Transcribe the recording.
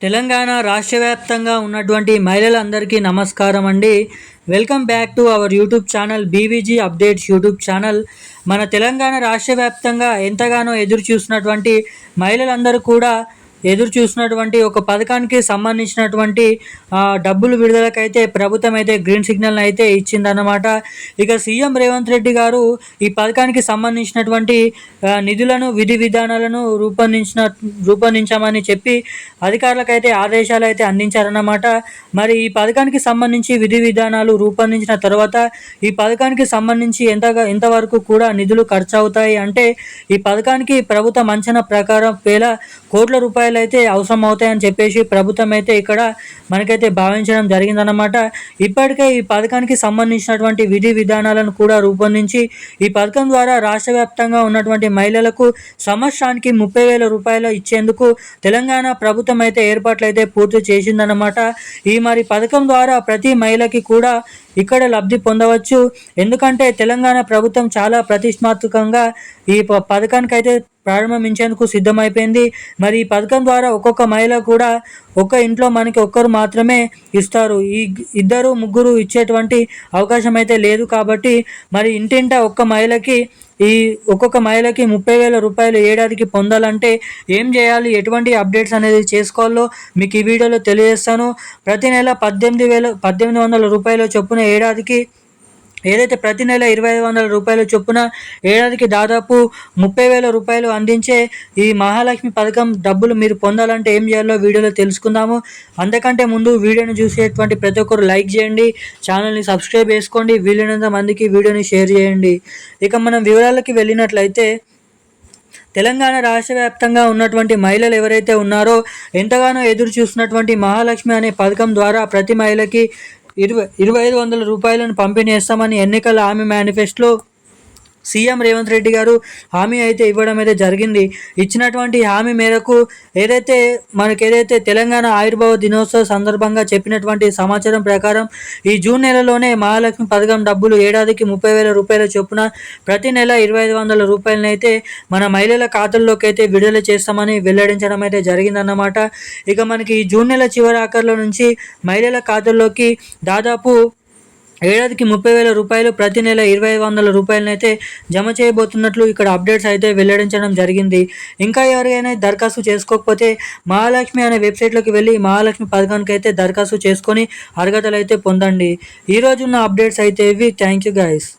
తెలంగాణ రాష్ట్ర వ్యాప్తంగా ఉన్నటువంటి మహిళలందరికీ నమస్కారం అండి. Welcome back to our YouTube channel BVG updates YouTube channel. మన తెలంగాణ రాష్ట్ర వ్యాప్తంగా ఎంతగానో ఎదురు చూసినటువంటి మహిళలందరూ కూడా ఎదురు చూసినటువంటి ఒక పథకానికి సంబంధించినటువంటి డబ్బులు విడుదలకైతే ప్రభుత్వం అయితే గ్రీన్ సిగ్నల్ అయితే ఇచ్చిందన్నమాట. ఇక సీఎం రేవంత్ రెడ్డి గారు ఈ పథకానికి సంబంధించినటువంటి నిధులను విధి విధానాలను రూపొందించామని చెప్పి అధికారులకైతే ఆదేశాలు అయితే అందించారన్నమాట. మరి ఈ పథకానికి సంబంధించి విధి విధానాలు రూపొందించిన తర్వాత ఈ పథకానికి సంబంధించి ఎంతవరకు కూడా నిధులు ఖర్చు అవుతాయి అంటే ఈ పథకానికి ప్రభుత్వం అంచనా ప్రకారం వేల కోట్ల రూపాయలు అయితే అవసరం అవుతాయని చెప్పేసి ప్రభుత్వం అయితే ఇక్కడ మనకైతే భావించడం జరిగిందన్నమాట. ఇప్పటికే ఈ పథకానికి సంబంధించినటువంటి విధి విధానాలను కూడా రూపొందించి ఈ పథకం ద్వారా రాష్ట్ర వ్యాప్తంగా ఉన్నటువంటి మహిళలకు సంవత్సరానికి 30,000 రూపాయలు ఇచ్చేందుకు తెలంగాణ ప్రభుత్వం అయితే ఏర్పాట్లు అయితే పూర్తి చేసిందన్నమాట. ఈ మరి పథకం ద్వారా ప్రతి మహిళకి కూడా ఇక్కడ లబ్ధి పొందవచ్చు. ఎందుకంటే తెలంగాణ ప్రభుత్వం చాలా ప్రతిష్టాత్మకంగా ఈ పథకానికి అయితే ప్రారంభించేందుకు సిద్ధమైపోయింది. మరి ఈ పథకం ద్వారా ఒక్కొక్క మహిళ కూడా ఒక్క ఇంట్లో మనకి ఒక్కరు మాత్రమే ఇస్తారు. ఈ ఇద్దరు ముగ్గురు ఇచ్చేటువంటి అవకాశం అయితే లేదు. కాబట్టి మరి ఇంటింట ఒక్కొక్క మహిళకి 30,000 రూపాయలు ఏడాదికి పొందాలంటే ఏం చేయాలి, ఎటువంటి అప్డేట్స్ అనేది చేసుకోవాలో మీకు ఈ వీడియోలో తెలియజేస్తాను. ప్రతి నెల 18,100 రూపాయల చొప్పున ఏడాదికి ఏదైతే ప్రతి నెల 2,500 రూపాయల చొప్పున ఏడాదికి దాదాపు 30,000 రూపాయలు అందించే ఈ మహాలక్ష్మి పథకం డబ్బులు మీరు పొందాలంటే ఏం చేయాలో వీడియోలో తెలుసుకుందాము. అంతకంటే ముందు వీడియోని చూసేటువంటి ప్రతి ఒక్కరు లైక్ చేయండి, ఛానల్ని సబ్స్క్రైబ్ చేసుకోండి, వీలైనంత మందికి వీడియోని షేర్ చేయండి. ఇక మనం వివరాలకి వెళ్ళినట్లయితే తెలంగాణ రాష్ట్ర వ్యాప్తంగా ఉన్నటువంటి మహిళలు ఎవరైతే ఉన్నారో ఎంతగానో ఎదురు చూస్తున్నటువంటి మహాలక్ష్మి అనే పథకం ద్వారా ప్రతి మహిళకి 2,500 రూపాయలను పంపిణీ చేస్తామని ఎన్నికల హామీ మేనిఫెస్టోలో సీఎం రేవంత్ రెడ్డి గారు హామీ అయితే ఇవ్వడం అయితే జరిగింది. ఇచ్చినటువంటి హామీ మేరకు ఏదైతే తెలంగాణ ఆవిర్భావ దినోత్సవ సందర్భంగా చెప్పినటువంటి సమాచారం ప్రకారం ఈ జూన్ నెలలోనే మహాలక్ష్మి పథకం డబ్బులు ఏడాదికి 30,000 రూపాయల చొప్పున ప్రతి నెల 2,500 రూపాయలను అయితే మన మహిళల ఖాతాల్లోకి అయితే విడుదల చేస్తామని వెల్లడించడం అయితే జరిగిందన్నమాట. ఇక మనకి ఈ జూన్ నెల చివరి ఆఖరిలో నుంచి మహిళల ఖాతాల్లోకి దాదాపు ఏడాదికి 30,000 రూపాయలు ప్రతి నెల 2,500 రూపాయలను అయితే జమ చేయబోతున్నట్లు ఇక్కడ అప్డేట్స్ అయితే వెల్లడించడం జరిగింది. ఇంకా ఎవరైనా దరఖాస్తు చేసుకోకపోతే మహాలక్ష్మి అనే వెబ్సైట్లోకి వెళ్ళి మహాలక్ష్మి పథకానికి అయితే దరఖాస్తు చేసుకొని అర్హతలు అయితే పొందండి. ఈరోజు ఉన్న అప్డేట్స్ అయితే ఇవి. Thank you guys.